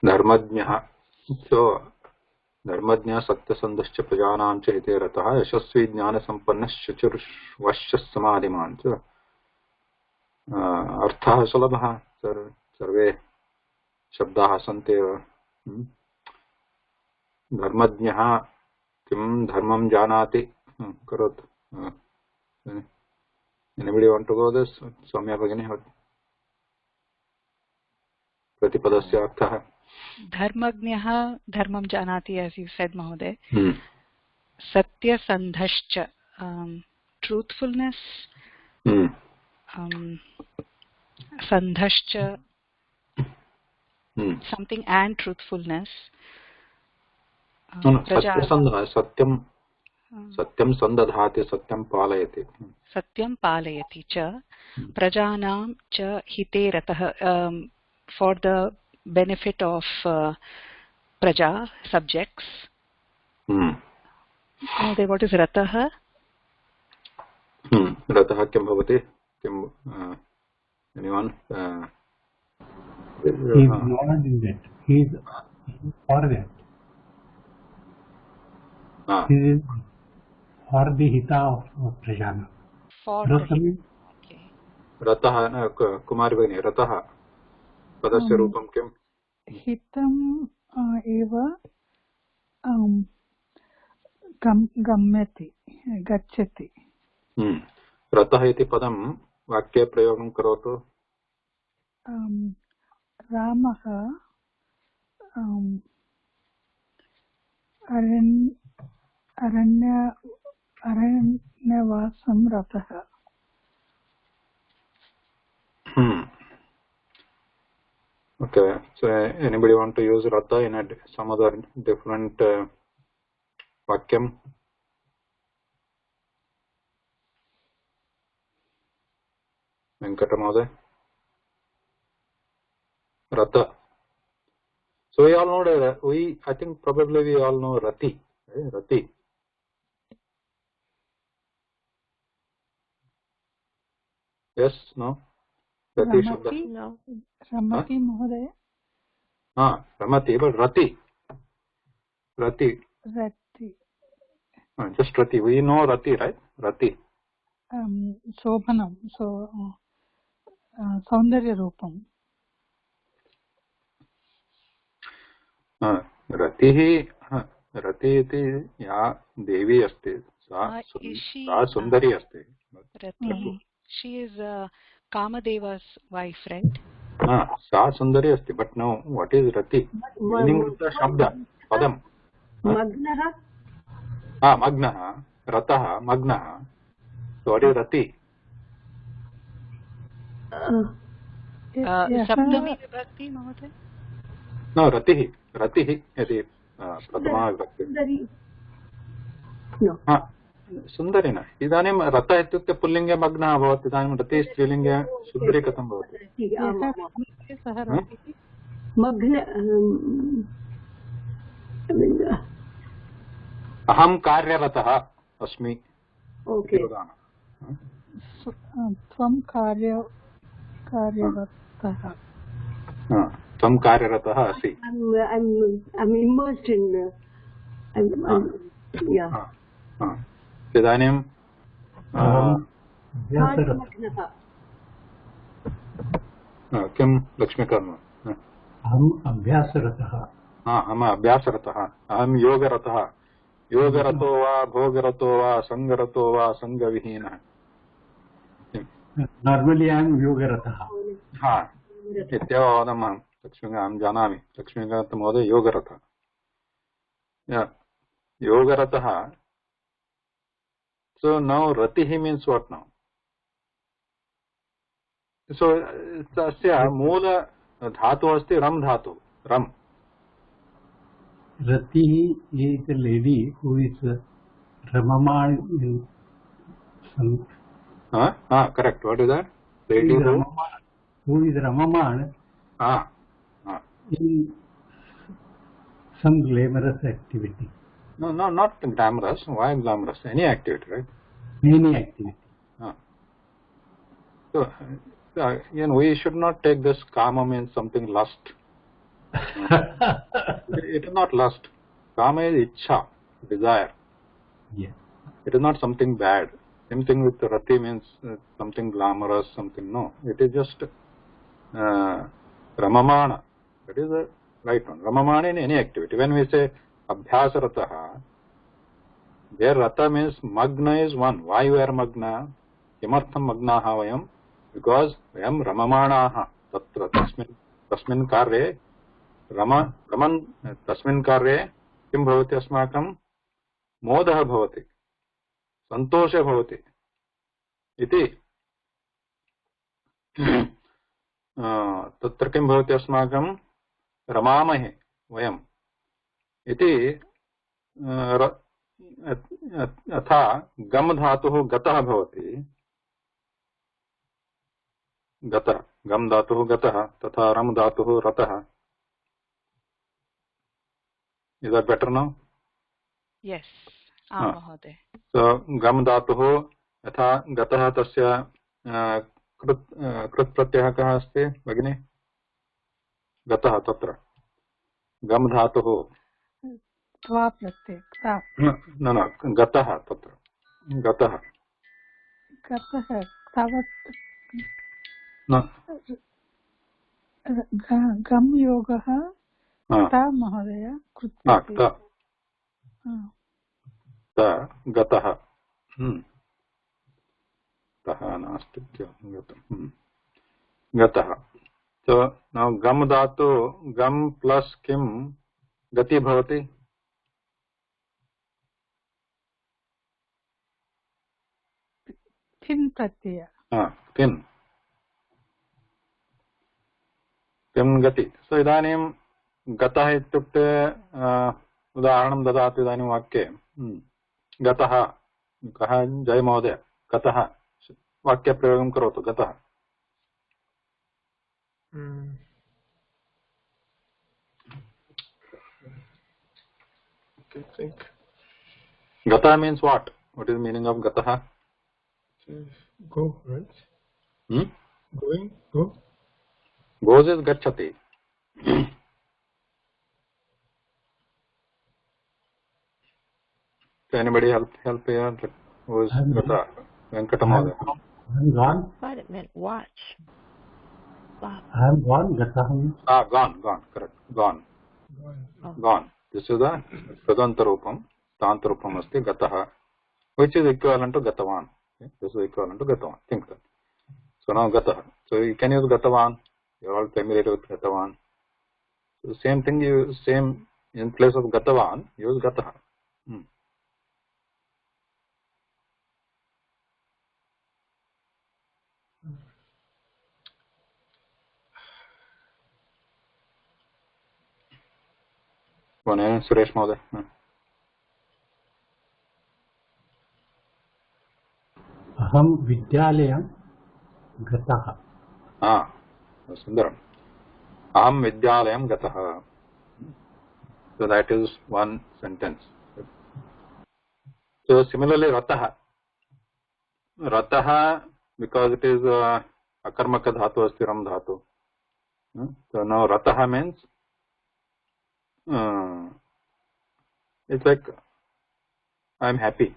धर्मज्ञः. So धर्मज्ञः सत्यसन्धश्च प्रजानां च हिते रतः यशस्वी ज्ञानसम्पन्नश्च चतुर्वश्यः समाधिमान् च. अर्थः सुलभः. सर्वे शब्दाः सन्ति एव. धर्मज्ञः किं धर्मं जानाति करोतु. Anybody want to go this? Soumya Bhagini, प्रतिपदस्य अर्थः. धर्मज्ञः धर्मं जानाति, as you said, Mahoday. Satyasandhascha, truthfulness. Sandhascha, something and truthfulness. Satyasandha, satyam sandadhati, satyam palayati. Satyam palayati cha, prajanam cha hite ratah, for the benefit of praja, subjects. What is ratah? Ratah kim bhavati? Kim, anyone? He is not in that. He is for that. He is for the hita of prajana. For the hita. Okay. Ratah, Kumari Bhagini, ratah. पदस्य रूपं किम्? हितम् एव गम्यति, गच्छति. रतः इति पदं वाक्ये प्रयोगं करोतु. रामः अरण्यवासं रतः. Okay, so anybody want to use rata in some other different vakyam? Venkata Mahoday? Rata. So we all know that I think probably we all know rati. Rati. Yes, no? Rati Shabda. No. Ramati Mahoday. Ramati, but Rati. Rati. Just Rati. We know Rati, right? Rati. Shobhanam. So, Saundarya Rupam. Rati iti ya Devi asti. Sa Sundari asti. Rati. She is Kamadeva's wife, right? Sa Sundari asti. But now, what is Rati? Meaning of the Shabda, Padam. Magnaha? Magnaha. Rataha, Magnaha. So what is Rati? Saptami Vibhakti, Mahoday? No, Ratihi. Ratihi iti Pratama Vibhakti. No. सुन्दरी न. इदानीं रथ इत्युक्ते पुल्लिङ्गे मग्नः भवति. इदानीं रति स्त्रीलिङ्गे सुन्दरी कथं भवति? अहं कार्यरतः अस्मि. त्वं कार्यरतः. त्वं कार्यरतः असि. I'm immersed in yeah. इदानीं किं लक्ष्मीकर्म? अहम् अभ्यासरतः. अहम् अभ्यासरतः. अहं योगरतः. योगरतो वा भोगरतो वा सङ्गरतो वा सङ्गविहीनः. नार्मली अहं योगरतः. इत्येव वदामः. अहं जानामि. लक्ष्मीकान्तमहोदय योगरतः. योगरतः. So now Ratihi means what now? So tasya moola dhatu asti ram dhatu. Ram. Ratihi is a lady who is Ramaman. Correct. What is that? Lady who is Ramaman in some glamorous activity. No, not glamorous. Why glamorous? Any activity, right? Any activity. So, we should not take this kama means something lust. It is not lust. Kama is ichha, desire. Yes. It is not something bad. Same thing with rati means something glamorous, something. No, it is just ramamana. That is the right one. Ramamana in any activity. When we say abhyasarataha, there rata means magna is one. Why we are magna? Kimartham magnaha vayam? Because vayam ramamanaha. Tatra tasmin karye raman tasmin karye kim bhavati asmakam modah bhavati santosha bhavati iti तत्र किं भवति अस्माकं रमामहे वयम् इति यथा गम धातुः गतः भवति गतः गम धातुः गतः तथा रम धातुः रतः is that better now Yes. महोदय. So गम धातुः यथा गतः तस्य कृत् प्रत्ययः कः अस्ति भगिनि गतः तत्र गम धातुः त्वा प्रत्यय न न गतः तत्र गतः गतः तावत् न गम योगः ता महोदय कृत्य गतः तः नास्ति गतः. So now गम धातु गम प्लस किम गति भवति किं प्रत्यय किं किं गति. सो इदानीं गतः इत्युक्ते उदाहरणं ददातु इदानीं वाक्ये गतः कः जय महोदय गतः वाक्यप्रयोगं करोतु गतः. Gata means what? What is the meaning of Gataha? Go, right? Going, go. Goes is Gachati. Can anybody help here? Who is Gata? Venkatamoda. I am gone. I thought it meant watch. Wow. I am gone. Gata. Gone. Correct. Gone. Gone. This is the Pradantarupam. Tantarupam asti Gataha, which is equivalent to Gatavan. Okay? This is equivalent to Gatavan. Think that. So now Gataha. So you can use Gatavan. You are all familiar with Gatavan. So same thing, same in place of Gatavan, use Gataha. Suresh Mode. Aham Vidyalayam Gataha. Sundaram. Aham Vidyalayam Gataha. So that is one sentence. So similarly, Rataha, because it is akarmaka dhatu asti ram dhatu. So now Rataha means it's like I am happy.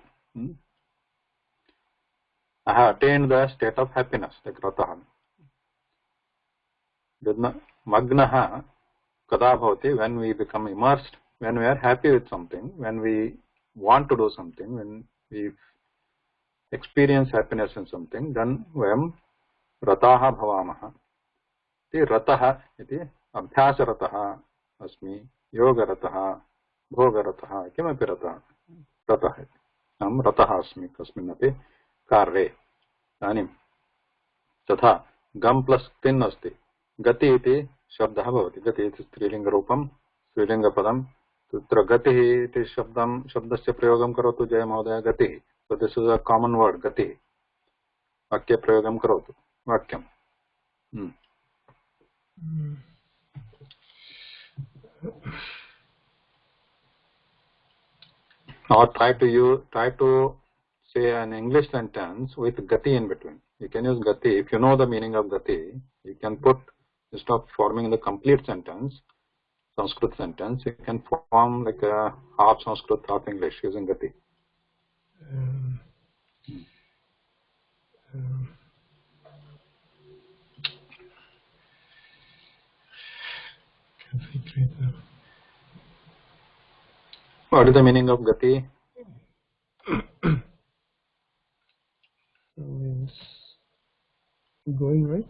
I have attained the state of happiness, like Rataha. Magnaha kada bhavati, when we become immersed, when we are happy with something, when we want to do something, when we experience happiness in something, then vayam rataha bhavamaha. Rataha iti abhyasarataha asmi, yogarataha, bhogarataha, kimapi rataha. Rataha. Aham rataha asmi kasminapi karye. Idanim तथा गम plus तिन अस्ति गति इति शब्दः भवति. गति इति स्त्रीलिङ्गरूपं स्त्रीलिङ्गपदं तत्र गतिः इति शब्दस्य प्रयोगं करोतु जय महोदय. गतिः. So this is a common word, गतिः. वाक्य प्रयोगं करोतु. वाक्यं. Or try to say an English sentence with gati in between. You can use gati. If you know the meaning of gati, you can put, instead of forming the complete sentence, Sanskrit sentence, you can form like a half Sanskrit, half English using gati. What is the meaning of gati? Means going, right?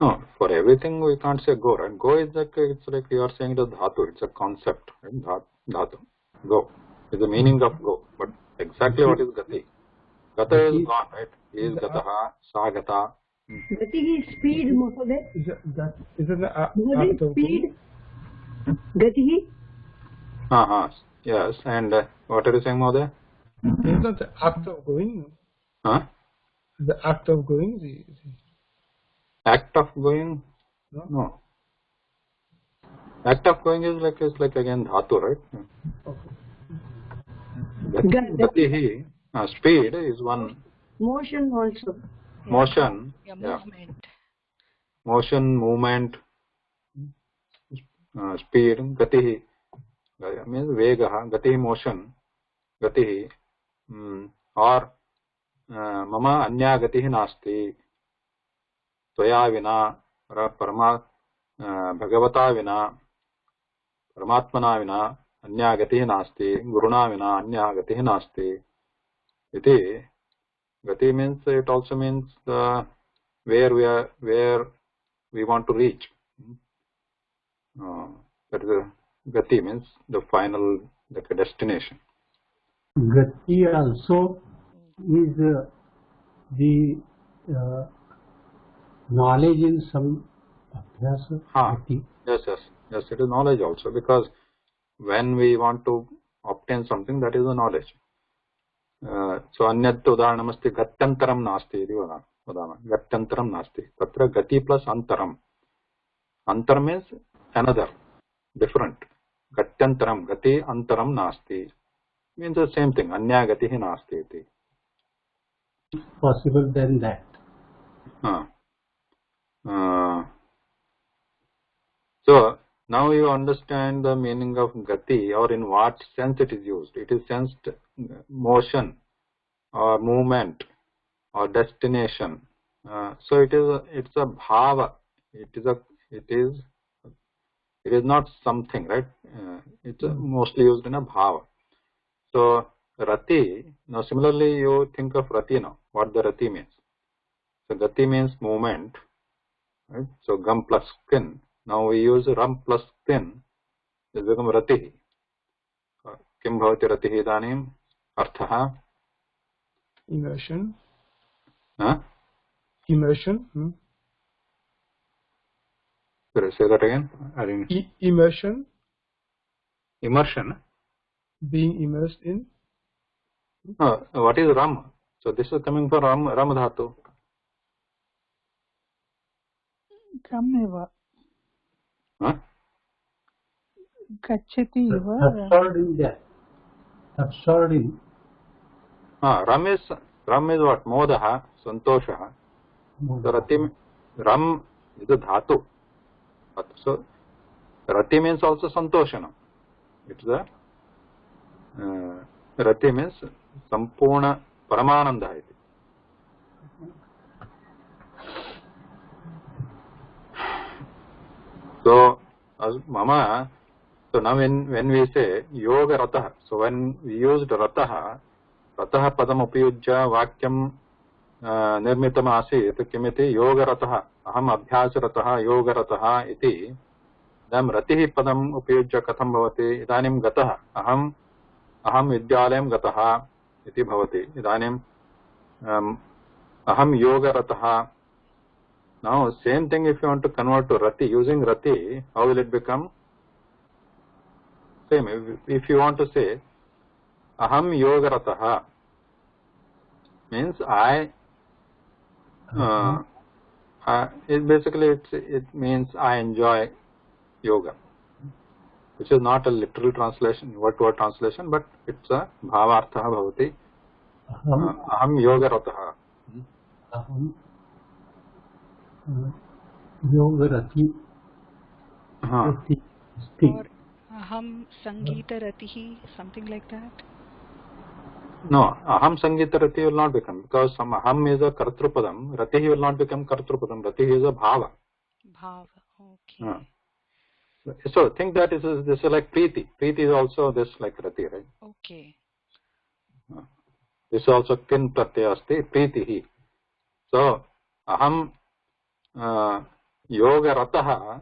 No, for everything we can't say go, right? Go is like, it's like you are saying the dhatu, it's a concept, right? Dhatu, go is the meaning of go, but exactly what is gati? Gata is gone, right? He is gataha, sa gata. Gati is speed, Mahoday. Is it the act of speed? Gati? Yes, and what are you saying, Mahoday? Is not the act of going? Huh? The act of going? Act of going? No. Act of going is like again dhatu, right? Okay. Gati, speed is one. Motion also. Motion. Yeah, movement. Motion, movement, speed. Gati means vegaha. Gati motion. Gati or mama anya gati nasti. Tvaya vina bhagavata vina paramatmana vina anya gati nasti. Guruna vina anya gati nasti. Iti gati means, it also means where we want to reach. That is gati means the final, like a destination. Gati also is the knowledge in some abhyasa. Yes, it is knowledge also, because when we want to obtain something, that is the knowledge. So anyat udaharanamasti gatyantaram nasti iti vadama. Gatyantaram nasti. Tatra gati plus antaram. Antar means another, different. Gatyantaram, gati antaram nasti means the same thing. Anya gati nasti iti. Possible than that. So now you understand the meaning of gati, or in what sense it is used. It is sensed motion or movement or destination. So it's a bhava. It is not something, right? It's mostly used in a bhava. So rati, now similarly you think of rati now, what the rati means. So gati means movement, right? So gam plus kin. Now we use ram plus tin, it becomes rati. Kim bhavati rati idanim? Arthaha? Immersion. Huh? Immersion. Sorry, say that again. Immersion. Immersion. Being immersed in. What is ram? So this is coming from ram dhatu. Kameva. Huh? Gachati eva. Absorbed in that. Absorbed in. Ram is what? Modaha, santoshaha. So ram is a dhatu. So rati means also santoshana. It's the rati means sampurna paramananda. So as mama, so now when we say yoga ratah, so when we used ratah padam upayujya vakyam nirmitam asit kimiti yoga ratah aham abhyasa ratah yoga ratah iti. Then ratih padam upayujya katham bhavati idanim gatah aham vidyalayam gatah iti bhavati idanim aham yoga ratah. Now same thing, if you want to convert to rati, using rati, how will it become? Same. If you want to say aham yoga ratah, means it means I enjoy yoga, which is not a literal translation, word-to-word translation, but it's a bhavartha bhavati. Aham yoga ratah. Aham yoga rati. Rati, sti. Or aham Sangeeta Ratihi, something like that? No, aham Sangeeta Rati will not become, because some aham is a kartrupadam, Ratihi will not become kartrupadam, Ratihi is a bhava. Bhava, okay. So think that this is like Preeti. Preeti is also this like Rati, right? Okay. This is also kin pratyaya asti, Preetihi. So aham yoga rataha.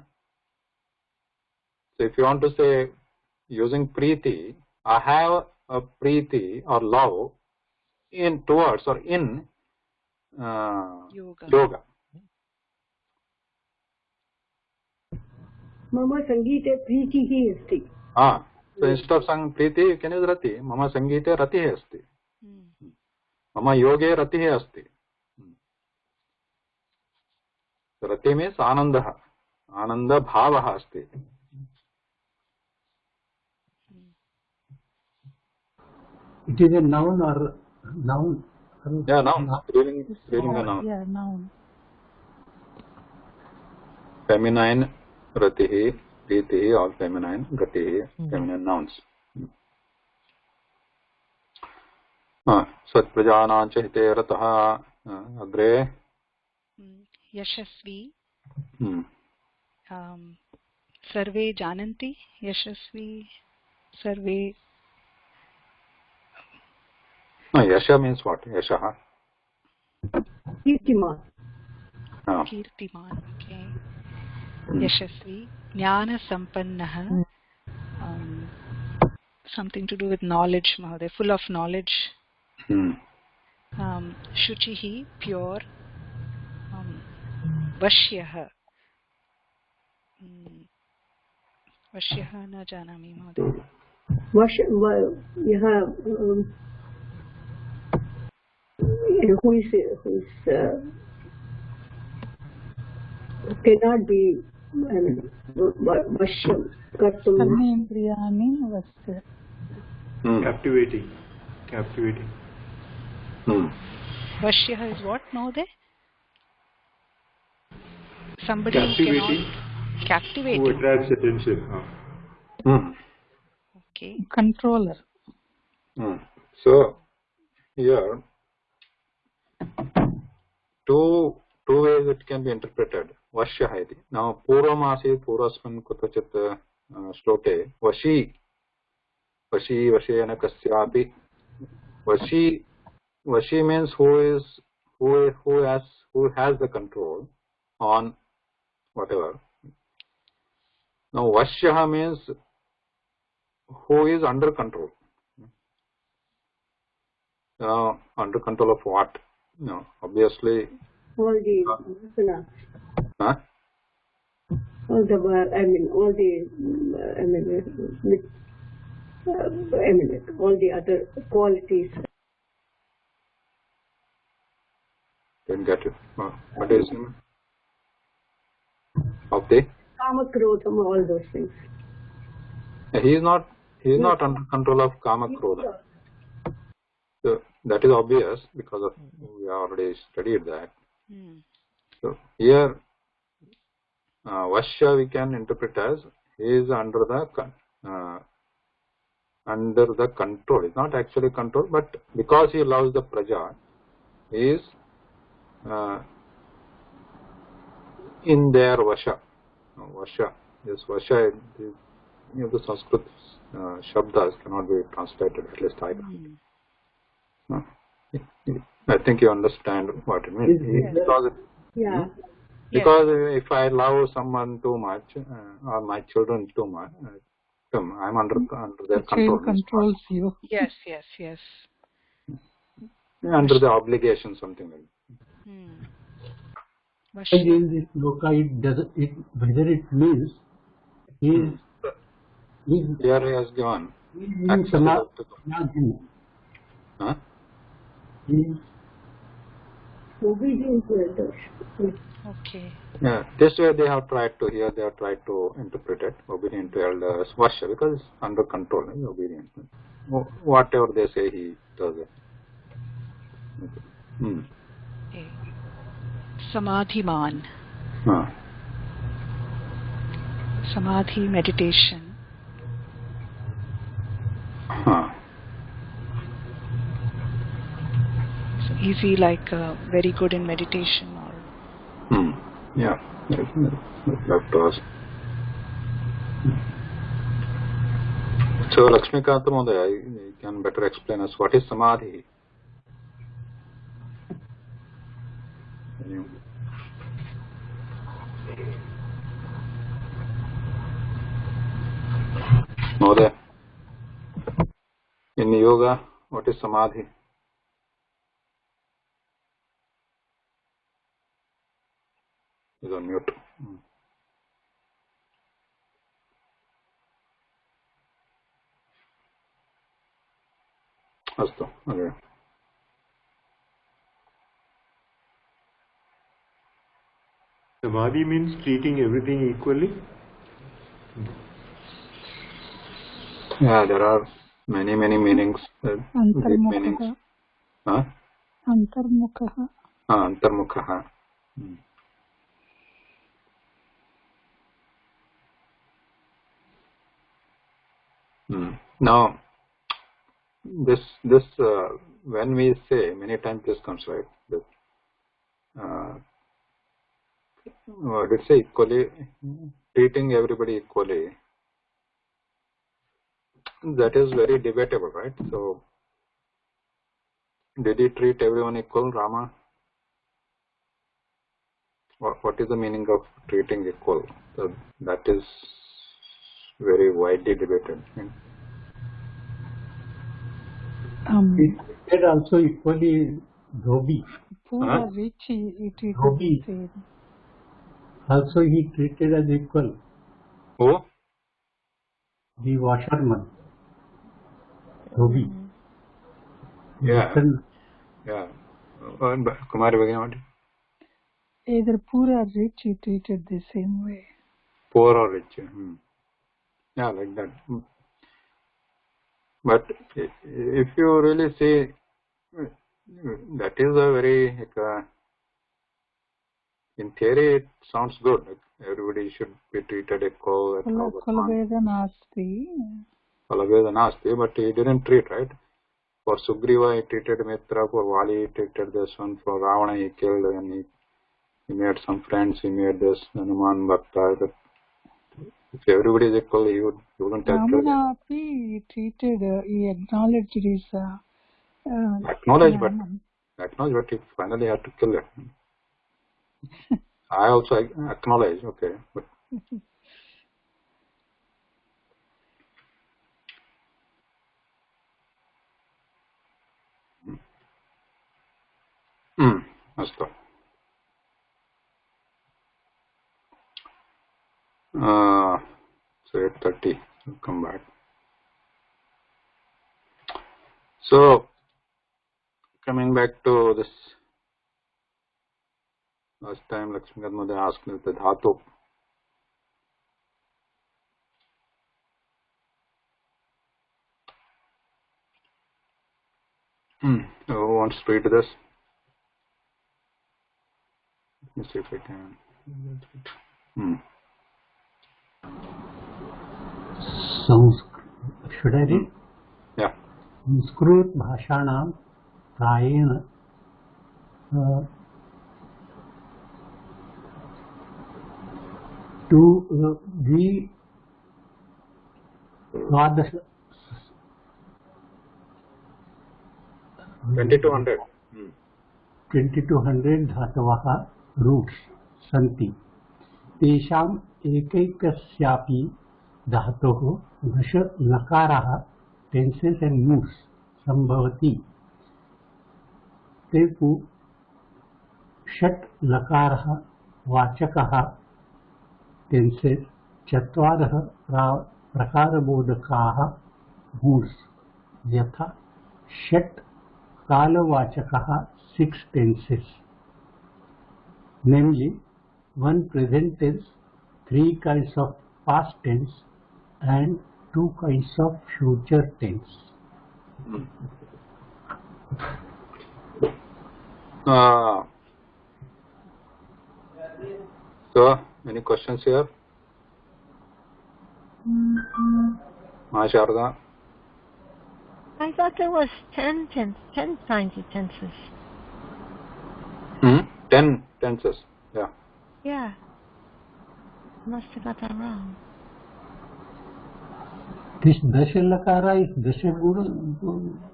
So if you want to say using Preeti, I have a Preeti or love in towards or in yoga. Mama Sangeete Preetihi asti. So instead of saying Preeti, you can use Rati. Mama Sangeete Ratihi asti. Mama yoge Ratihi asti. So Rati means Anandaha. Ananda Bhavaha asti. It is a noun or noun? Yeah, noun. Reading a noun. Yeah, noun. Feminine Ratihi, Preetihi, all feminine, Gatihi, feminine nouns. Satprajanam cha hite rataha agre Yashasvi. Sarve jananti. Yashasvi. Sarve. Yasha means what? Yashaha. Kirtiman. Kirtiman, okay. Yashasvi. Jnana Sampannaha. Something to do with knowledge, Mahoday. Full of knowledge. Shuchihi, pure. Vashyaha. Vashyaha na janami, Mahoday. Who cannot be Vashya Kartum. Karmendriyani Vasya. Captivating. Vashyaha is what, Mahoday? Somebody captivating. Who attracts attention. Okay. Controller. So here two ways it can be interpreted. Vashyaha iti. Now purvamasi purvasman kutachit shloke vashena kasyapi. Vashi means who has the control on whatever. Now Vashyaha means who is under control. Under control of what? Obviously. All the vasanas. All the other qualities. Didn't get it. What is it? Of the Kama Krodham, all those things. He is not under control of Kama Krodha. So that is obvious because we already studied that. So here Vashya we can interpret as he is under the control. It's not actually control, but because he loves the praja, he is in their Vasha. Vasha. Yes, Vasha. The Sanskrit shabdas cannot be translated. At least I don't. I think you understand what it means. Because if I love someone too much or my children too much, I'm under their control. Child controls you. Yes. Under the obligation, something like that. In this shloka, whether it means here he has given Obedience to elders. Okay. Yeah, this way they have tried to interpret it, obedient to elders, Vashya, because it's under control, obedient. Whatever they say, he does it. Okay. Samadhiman. samadhi meditation. So is he like very good in meditation or? Yeah, that was. So Lakshmikant Mahodaya, you can better explain us what is samadhi. Mahodaya, in yoga, what is samadhi? Is on mute. Astu. Okay. Samadhi means treating everything equally. Yeah, there are many meanings. Deep meanings. Huh? Antarmukha. Antarmukha. Now, this when we say, many times this comes, right, that let's say equally, treating everybody equally, that is very debatable, right? So did he treat everyone equal, Rama? What is the meaning of treating equal? So that is very widely debated. He treated also equally Dhobi. Pura rich, he treated Dhobi. the same. Also he treated as equal. Who? The washerman. Dhobi. Yeah. Yeah. Kumari Bhagyan. Either poor or rich, he treated the same way. Poor or rich. Yeah, like that. But if you really see, that is a very, in theory, it sounds good. Like everybody should be treated equal. Kulaveda nasti. Kulaveda nasti, but he didn't treat, right? For Sugriva, he treated Mitra. For Vali, he treated this one. For Ravana, he killed, and he made some friends. He made this Hanuman Bhakta. If everybody is equal, he wouldn't have killed him. Ramana, he treated, he acknowledged his. Acknowledge, but he finally had to kill it. I also acknowledge, okay, but astu. So 8:30, we'll come back. So coming back to this, last time Lakshmikant Mahodaya asked me the dhatu. Who wants to read this? Let me see if I can. Should I read? Yeah. Sanskrit Bhashanam Prayena to the 2200. 2200 धातवः roots सन्ति तेषाम् एकैकस्यापि धातोः दश लकाराः टेन्सेस् and moves संभवति तेषु षट् लकाराः वाचकाः टेन्सेस् चत्वारः प्रकारबोधकाः moves यथा षट् कालवाचकाः 6 tenses, namely 1 present tense, 3 kinds of past tense and 2 kinds of future tense. So, any questions here? Sharda? I thought there was 10 kinds of tenses. 10 tenses. Yeah. Yeah. Must have got that wrong. This Dasha Lakara is Dasha Guru,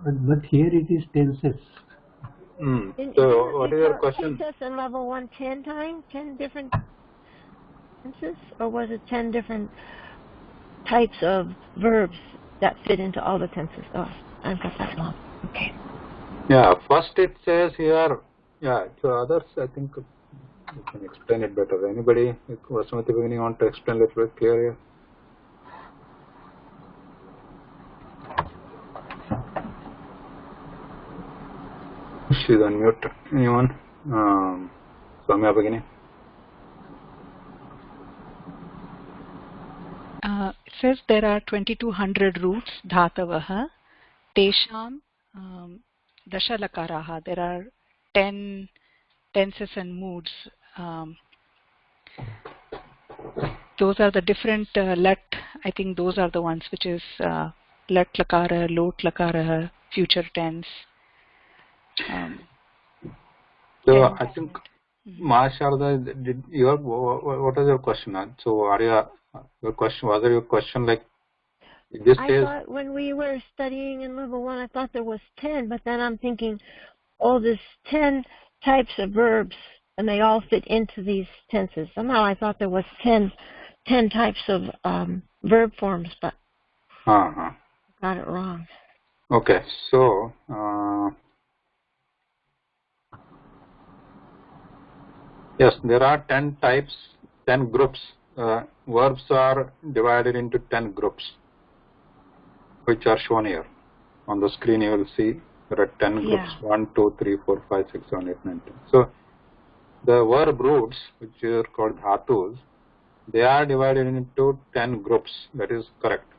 but here it is tenses. So, what is your question? Teach us in level 1 10 times, 10 different tenses, or was it 10 different types of verbs that fit into all the tenses? Oh, I've got that wrong. Okay. Yeah, first it says here, to others I think you can explain it better. Anybody who was at the beginning want to explain a little bit clearer? She's unmute. Anyone? Soumya beginning. It says there are 2200 roots, dhatavaha, tesham dashalakaraha. There are 10 tenses and moods. Those are the different lat. I think those are the ones which is lat lakara, lot lakara, future tense. So I think Sharda, what was your question? So Arya, your question was there your question like this I says thought when we were studying in level 1, I thought there was 10, but then I'm thinking, oh, there's 10 types of verbs, and they all fit into these tenses. Somehow I thought there was 10 types of verb forms, but I got it wrong. Okay, so yes, there are 10 types, 10 groups. Verbs are divided into 10 groups, which are shown here. On the screen you will see there are 10 groups, 1, 2, 3, 4, 5, 6, 7, 8, 9, 10. So the verb roots, which are called dhatus, they are divided into 10 groups. That is correct.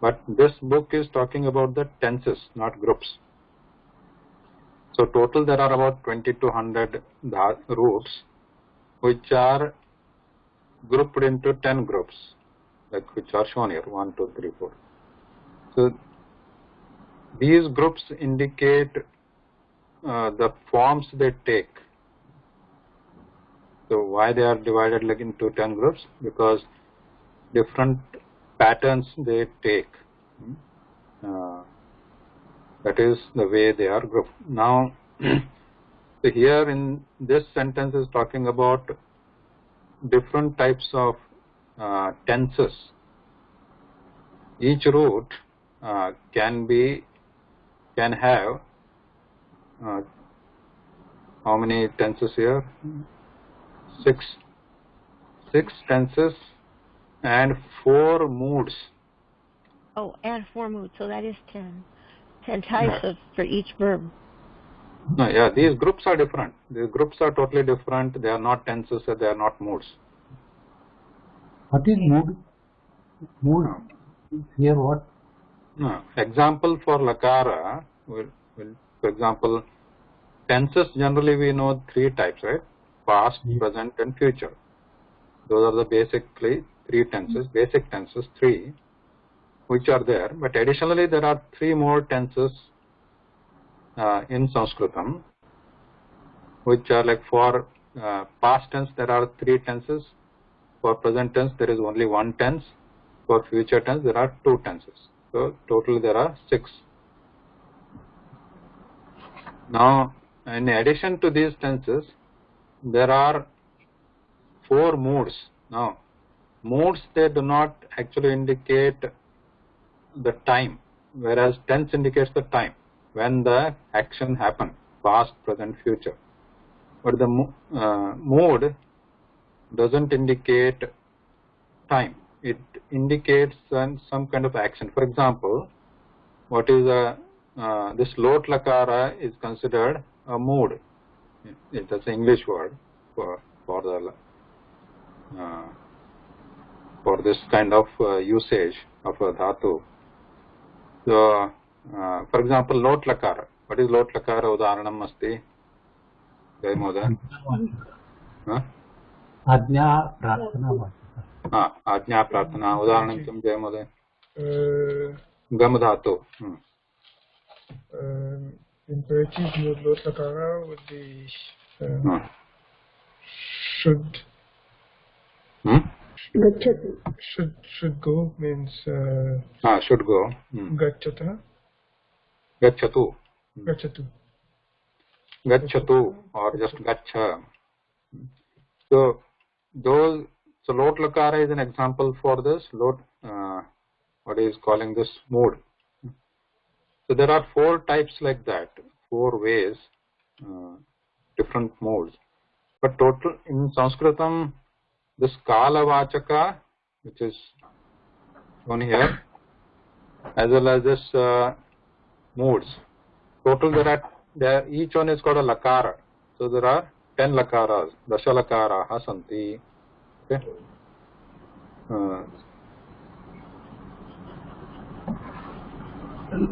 But this book is talking about the tenses, not groups. So total there are about 2200 roots, which are grouped into 10 groups, like which are shown here, 1, 2, 3, 4. So these groups indicate the forms they take. So why they are divided like into 10 groups? Because different patterns they take. That is the way they are grouped. Now, so here in this sentence is talking about different types of tenses. Each root can have how many tenses here? 6 tenses and 4 moods. Oh, and 4 moods, so that is 10. 10 types for each verb. No, yeah, these groups are different. These groups are totally different. They are not tenses, they are not moods. What is mood? Mood here what? No. Example for lakara, for example, tenses generally we know 3 types, right? Past, present and future. Those are the basically 3 tenses, basic tenses 3, which are there. But additionally there are 3 more tenses in Sanskritam, which are like for past tense there are 3 tenses, for present tense there is only 1 tense, for future tense there are 2 tenses. So total there are 6. Now in addition to these tenses there are 4 moods. Now moods, they do not actually indicate the time, whereas tense indicates the time when the action happened, past, present, future. But the mood doesn't indicate time. It indicates some kind of action. For example, what is this lot lakara is considered a mood. That's an English word for this kind of usage of a dhatu. So, for example, lot lakara. What is lot lakara? Udaharanam asti. Jai Moda. Ajna prarthana vachaka. आज्ञा प्रार्थना उदाहरणं किं जय महोदय गम धातु imperative mood lot lakara would be should should go means should go gachata gachatu or just gacha. So lot lakara is an example for this lot what is calling this mood. So there are 4 types like that, 4 ways, different modes. But total in Sanskritam, this kala vachaka, which is shown here, as well as this modes. Total there each one is called a lakara. So there are 10 lakaras, dasha lakaraha santi. Okay.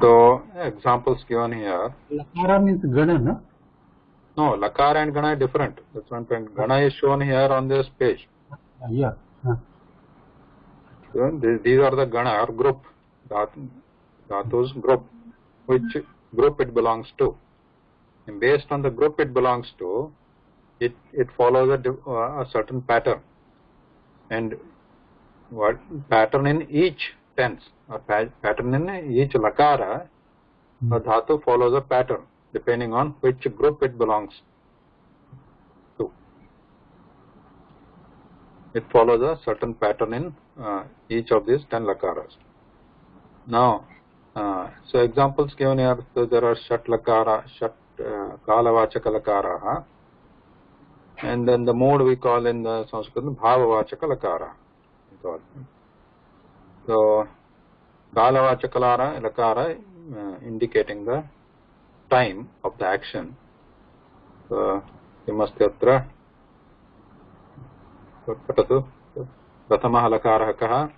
So examples given here. Lakara means gana, no? No, lakara and gana are different. That's one point. Gana is shown here on this page. Yeah. So these are the gana or group. Dhatu's group. Which group it belongs to. And based on the group it belongs to, it follows a certain pattern. And what pattern in each tense or pattern in each lakara, a dhatu follows a pattern depending on which group it belongs to. It follows a certain pattern in each of these 10 lakaras. Now, so examples given here, so there are shat lakara, kala vachaka lakara, and then the mode we call in the Sanskrit bhava vachaka lakara. So kala vachaka lakara indicating the time of the action. So kimastyatra patatu prathamaha lakarah kaha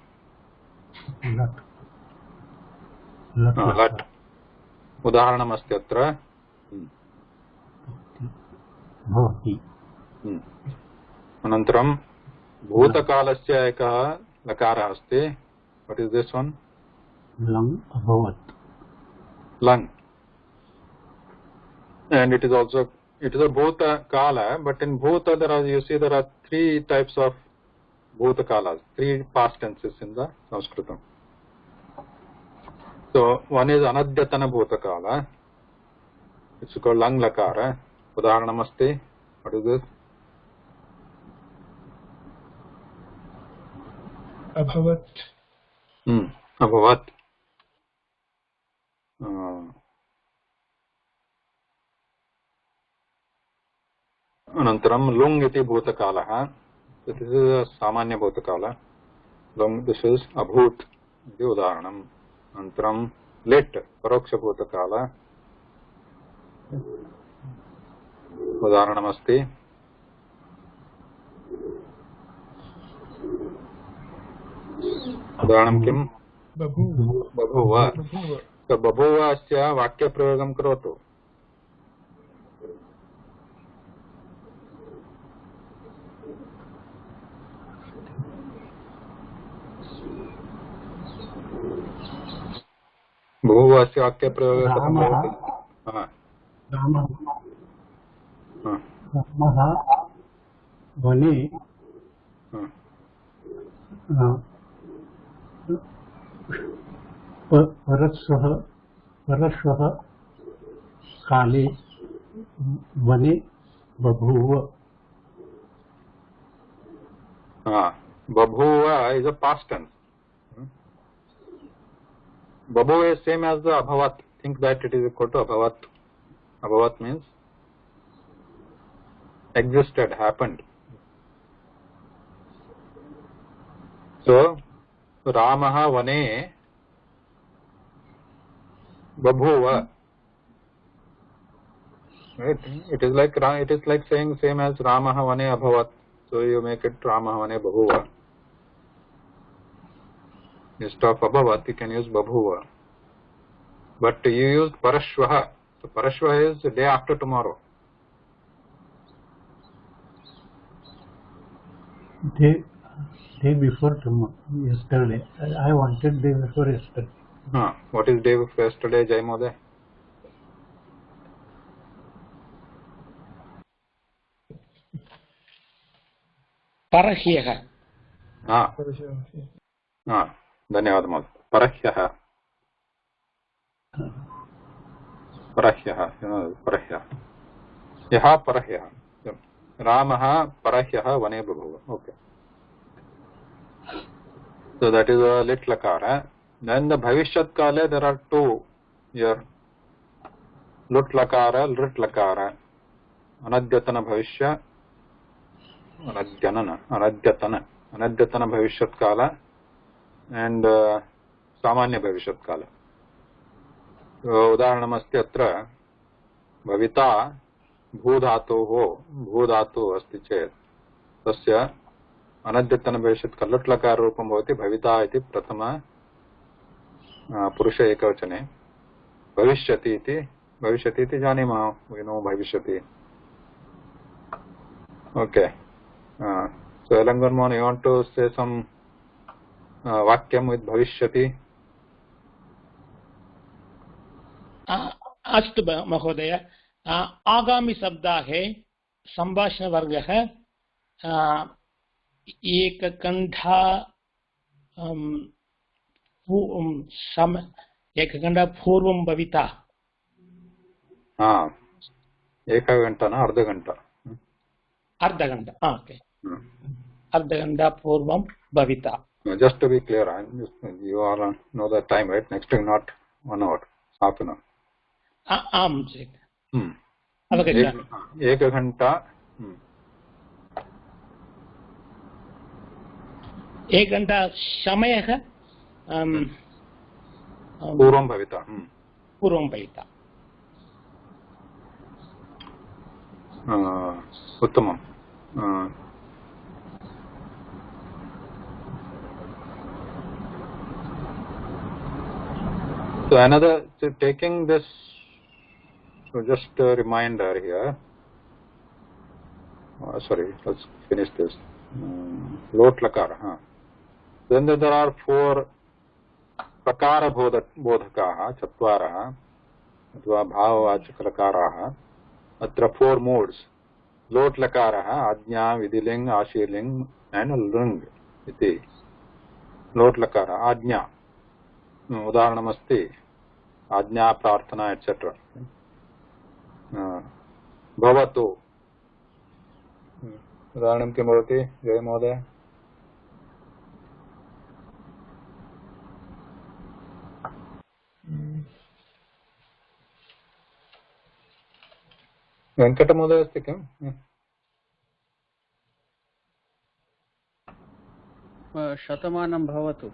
lat udaharanam astyatra bhavati. Anantaram bhutakalasya ekah lakarah asti. What is this one? Lang abhavat. Lang. And it is a bhuta kala, but in bhuta there are 3 types of bhuta kalas, 3 past tenses in the Sanskritam. So one is anadyatana bhuta kala. It's called lang lakara. Udaharanam asti. What is this? abhavat. Abhavat. Anantaram lung iti bhutakalaha. So this is a samanya bhutakala. Lung, this is abhut. Iti udaharanam. Anantaram lit paroksha bhutakala. Udaharanam asti. उदाहरणं किम् बभूव तो बभूवस्य वाक्यप्रयोगं करोतु बभूवस्य वाक्यप्रयोगः कथं भवति रामः वने परश्वः काले वने बभूव. Babhuva is a past tense. Babhuva is same as the abhavat. Think that it is equal to abhavat. Abhavat means existed, happened. So Ramaha vane babhuva. Right? It is like saying same as Ramaha vane abhavat. So you make it Ramaha vane babhuva. Instead of abhavat, you can use babhuva. But you used parashvaha. So parashvaha is the day after tomorrow. Day day before tomorrow, yesterday. I wanted day before yesterday. What is day before yesterday, Jai Mode? Parahyah. धन्यवाद महोदय. परह्यः. यः परह्यः. रामः परह्यः वने बभूव. Okay. So that is a lit lakara. Then the bhavishyat kale there are two here. Lut lakara, lit lakara. Anadyatana bhavishya. Anadyatana bhavishyat kala and samanya bhavishyat kala. उदाहरणमस्ति अत्र भविता भूधातुः अस्ति चेत् तस्य अनद्यतनभविष्यत् लट् लकाररूपं भवति भविता इति प्रथम पुरुष एकवचने. भविष्यति इति जानीमः, we know भविष्यति. Okay. So Elangan Mohan, you want to say some vakyam with bhavishyati? अस्तु महोदय. आगामी सप्ताहे संभाषणवर्गः एकघण्टा पूर्वं भविता. एकघण्टा न अर्धघण्टा. अर्धघण्टा. ओके. अर्धघण्टा पूर्वं भविता. Just to be clear, you all know the time, right? Next time not 1 hour, half an hour. आम् चेत् एकघण्टा. एकघण्टा समयः पूर्वं भविता. उत्तमम्. So taking this, so just a reminder here. Sorry, let's finish this. Lot lakara. Then there are 4 prakara bodhakaः चत्वारः अथवा भाववाचकलकाराः. अत्र 4 modes. Lot lakarः आज्ञा, विधिलिङ्ग, आशीर्लिङ्ग and लृङ्ग इति. Lot lakara आज्ञा. उदाहरणमस्ति आज्ञा, प्रार्थना एट्सेट्रा. भवतु उदाहरणं किं भवति जय महोदय? वेङ्कटमहोदय अस्ति किम्? शतमानं भवतु.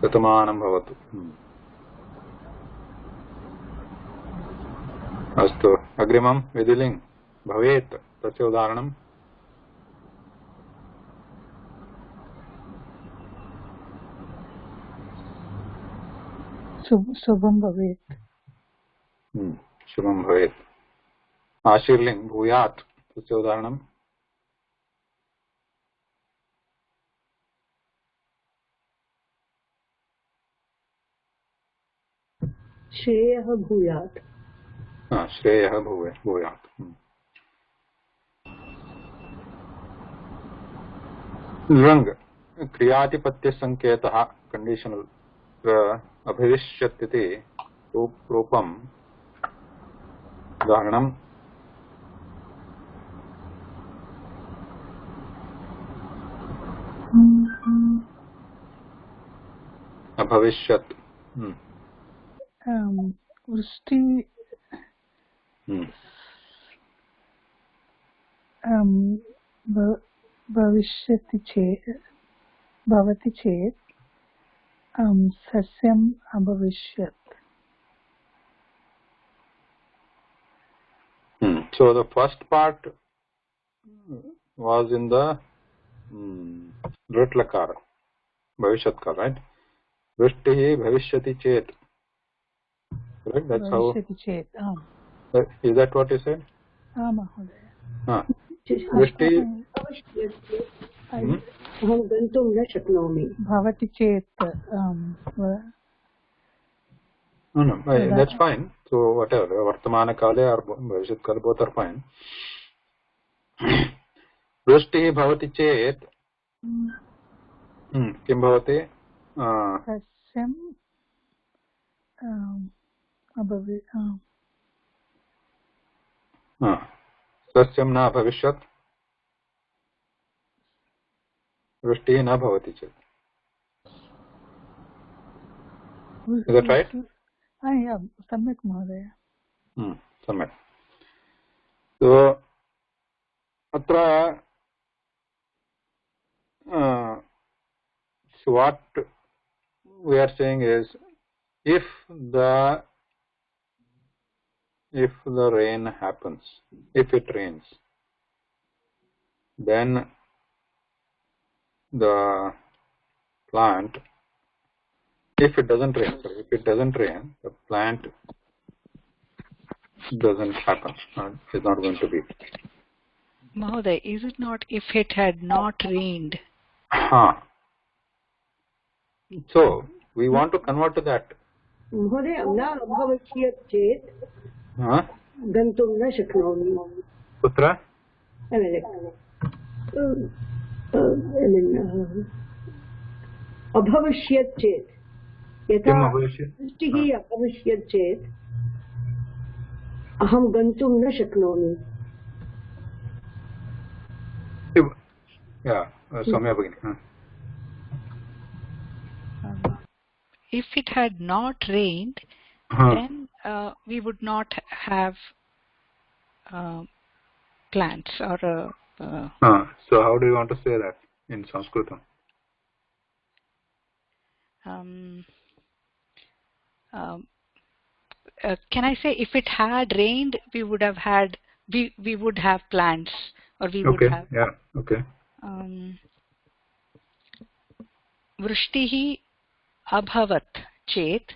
शतमानं भवतु. अस्तु, अग्रिमं विधिलिङ् भवेत्. तस्य उदाहरणं शुभं भवेत्. शुभं भवेत्. आशीर्लिङ् भूयात्. तस्य उदाहरणं श्रेयः भूयात्. श्रेयः भूयात्. लृङ् क्रियातिपत्यसङ्केतः कंडीशनल अभविष्यत् इति रूपम्. उदाहरणम् अभविष्यत्. वृष्टि भवति चेत् सस्यम् अभविष्यत्. So the first part was in the Rit Lakara, Bhavishyat Kala, right? Vrishtihi Bhavishyati Chet. Correct? That's how. Is that what you said? महोदय वृष्टि अहं गन्तुं न शक्नोमि भवति चेत् no, that's fine. So whatever, vartamana kale or bhavishyat kale, both are fine. वृष्टिः भवति चेत् किं भवति? सस्यं सस्यं न भविष्यत्, वृष्टिः न भवति चेत्. Is that right? सम्यक् महोदय. सम्यक्. So अत्र so what we are saying is, if the rain happens, if it rains, then the plant, if it doesn't rain, the plant doesn't happen, is not going to be. Mahoday, is it not if it had not rained? So we want to convert to that. महोदय न अभवष्यत् चेत् गन्तुं न शक्नोमि. कुत्र? अभवष्यत् चेत्, यथा वृष्टिः अभवष्यत् चेत् अहं गन्तुं न शक्नोमि. Soumya Bhagini. If it had not rained, then we would not have plants or. So how do you want to say that in Sanskrit? Can I say if it had rained, we would have had we would have plants, or we would have. Yeah. Okay. वृष्टिः अभवत् चेत्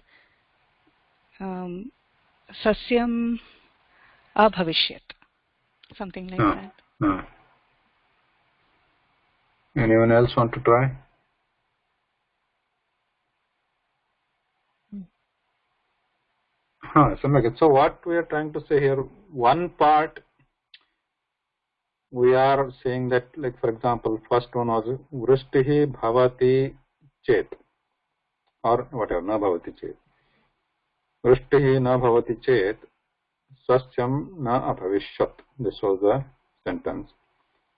सस्यम् अभविष्यत्, something like that. Anyone else want to try? So what we are trying to say here, one part we are saying that, like for example, first one was vrishtihi bhavati chet, or whatever, na bhavati chet. Vrishtihi na bhavati chet, sasyam na abhavishyat. This was the sentence.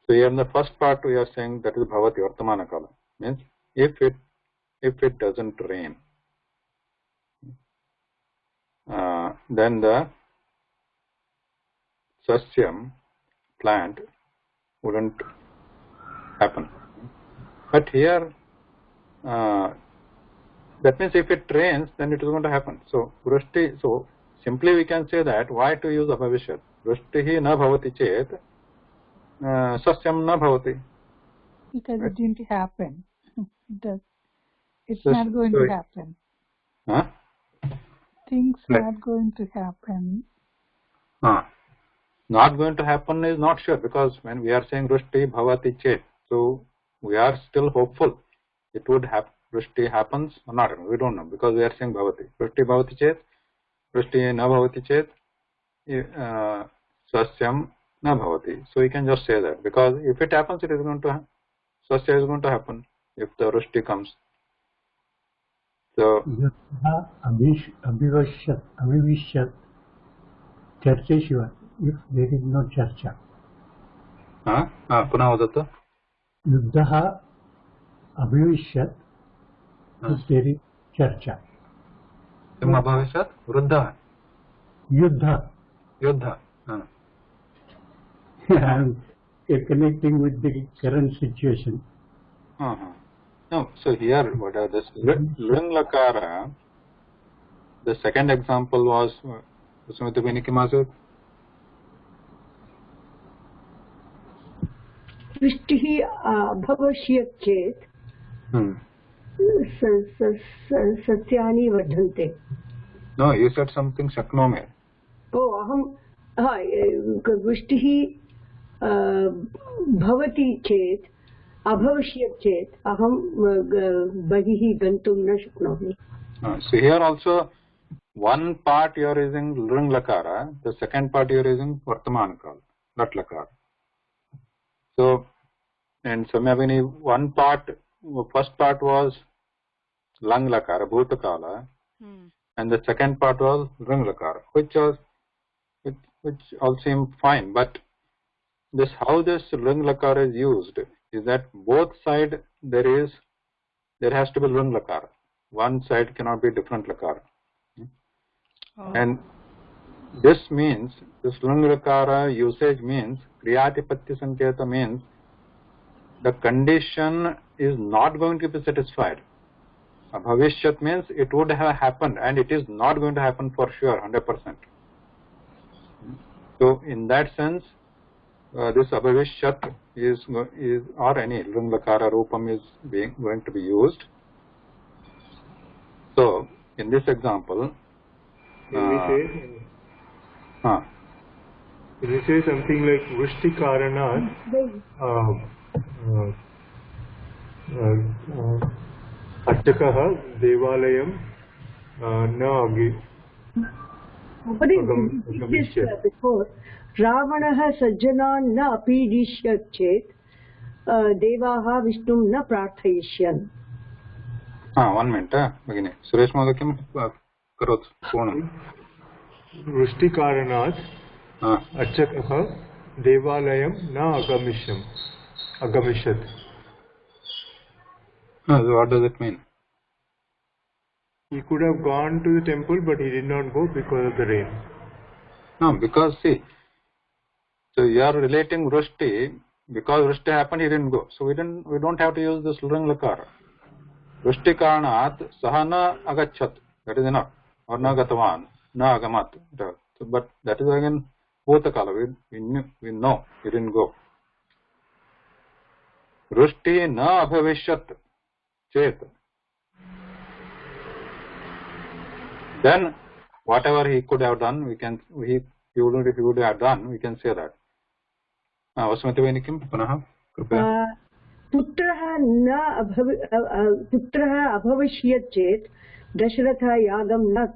So here in the first part we are saying that is bhavati vartamana kala, means if it doesn't rain, then the sasyam, plant, wouldn't happen. But here that means if it rains, then it is going to happen. So vrishti, so simply we can say that, why to use abhavishyat? Vrishtihi na bhavati chet sasyam na bhavati. Because it didn't happen. It's not going to happen. Things not going to happen. Not going to happen is not sure, because when we are saying vrishti bhavati chet, so we are still hopeful it would happen. Vrishti happens or not, we don't know, because we are saying bhavati. Vrishti bhavati chet, vrishti na bhavati chet, sasyam na bhavati. So we can just say that, because if it happens, it is going to sasya is going to happen if the vrishti comes. So abhivishyat charcha shiva, if there is no charcha. Punah vadatu. Yuddha abhivishyat, if there is charcha. Kim abhavishyat? Vruddha. Yuddha. I'm connecting with the current situation. No, so here what are this Ling Lakara? The second example was Smriti Bhagini. वृष्टिः अभवष्यत् चेत् सस्यानि वर्धन्ते. No, you said something shaknomi. अहं वृष्टिः भवति चेत् अभविष्यत् चेत् अहं बहिः गन्तुं न शक्नोमि. So here also one part you are using lung lakara, the second part you are using vartamana kala, lat lakara. So and Samyabhini, one part, first part was lung lakara, bhuta kala, and the second part was lung lakara, which all seem fine. But this how this lung lakara is used is that both side there has to be lung lakara. One side cannot be different lakara. And this means, this lung lakara usage means, kriyatipatti sanketa means, the condition is not going to be satisfied. Bhavishyat means it would have happened and it is not going to happen for sure, 100%. So in that sense, this abhavishyat is or any lung lakara rupam is going to be used. So in this example, Can we say something like Vrishti Karanat Archakaha Devalayam Na before Ravanaha Sajjanan na apidishyat chet Devaha Vishnum na prarthayishyan. 1 minute, begin. Suresh Mother Kim Karot Phone. Vrishti Karanat Archakaha Devalayam Na Agamishyat. So what does it mean? He could have gone to the temple, but he did not go because of the rain. No, because see, so you are relating Vrishti, because Vrishti happened, he didn't go. So we don't have to use this lung lakara. Vrishti karanat sahana agachat. That is enough. Or na gatavan, na agamat. So, but that is again bhutakala. We know he didn't go. Vrishti na abhavishyat chet. Then whatever he could have done, he would have done, we can say that. Vasmati Bhayini Kim Punaha Kripaya. Putraha abhavishyat chet Dasharatha yagam na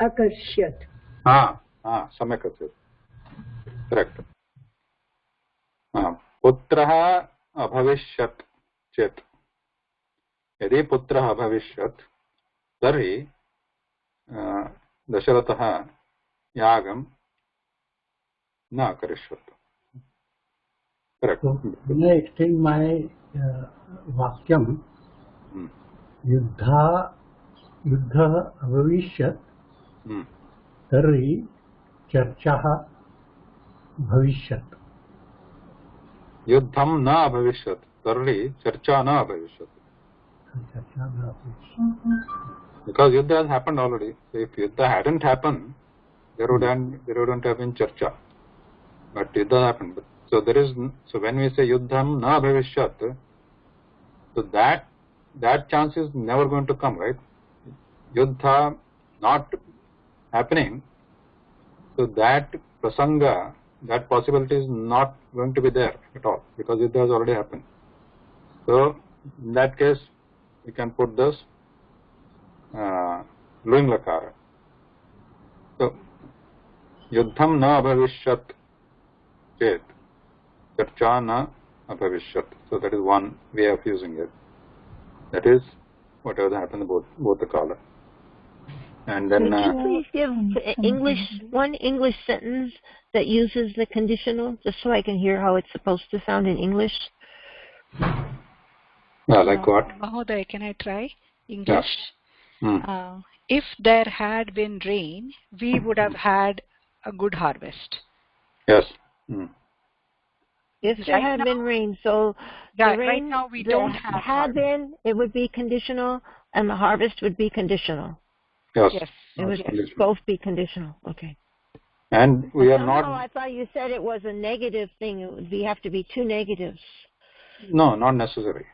akarshyat. Samyak asit. Correct. Putraha abhavishyat chet. Yadi putraha abhavishyat, tarhi Dasharatha yagam na akarishyat. Correct. So, when I extend my vakyam, yuddha abhavishyat, tarhi charchaha bhavishyat. Yuddham na abhavishyat, tarhi charcha na abhavishyat. Because yuddha has happened already. So if yuddha hadn't happened, there wouldn't have been charcha. But yuddha happened. So when we say yuddham na bhavishyat, so that chance is never going to come, right? Yuddha not happening, so that prasanga, that possibility is not going to be there at all, because yuddha has already happened. So in that case, we can put this lung lakara. So yuddham na abhavishyat chet charcha na abhavishyat. So that is one way of using it. That is whatever happened both the kala. And then could you please give one English sentence that uses the conditional, just so I can hear how it's supposed to sound in English? Like what? Mahoday, can I try English? Yeah. If there had been rain, we would have had a good harvest. Yes. If there had been rain, so the rain, right now we don't have had been, it would be conditional, and the harvest would be conditional. Yes. It would both be conditional. Okay. And we are not. I thought you said it was a negative thing. It would have to be two negatives. No, not necessary.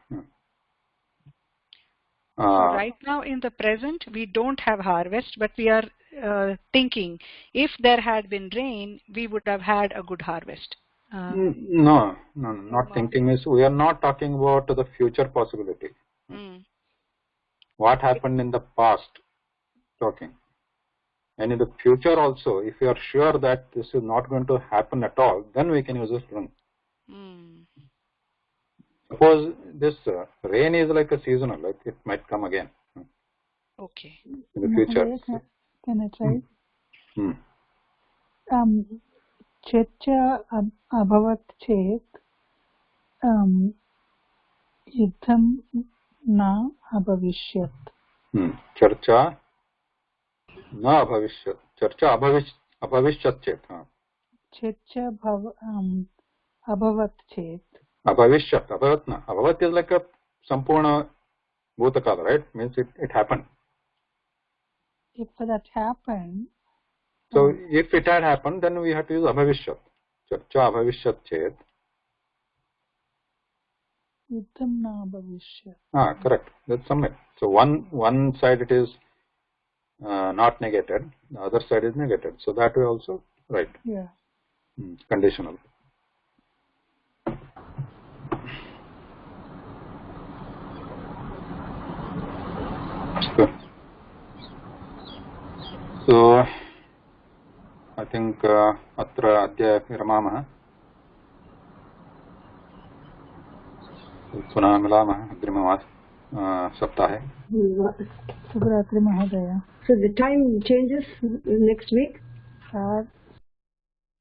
So right now in the present, we don't have harvest, but we are thinking if there had been rain, we would have had a good harvest. No, not thinking is, we are not talking about the future possibility. What happened in the past, talking. And in the future also, if you are sure that this is not going to happen at all, then we can use this run. Suppose this rain is like a seasonal, like it might come again. Okay. In the future. Can I try? Churcha abhavat chet yuddham na abhavishyat. Charcha na abhavishyat. Charcha abhavishyat chet. Churcha abhavat chet. Abhavishyat. Abhavat na. Abhavat is like a sampurna bhutakala, right? Means it happened. If that happened. So if it had happened, then we have to use abhavishyat. Charcha abhavishyat chet. Yuddham na abhavishyat. Correct. That's submit. So one side it is not negated, the other side is negated. So that way also right. Yeah. Conditional. So I think atra adya viramamah. पुनः मिलामः अग्रिमवास सप्ताहे. Shubhratri Mahodaya. So the time changes next week?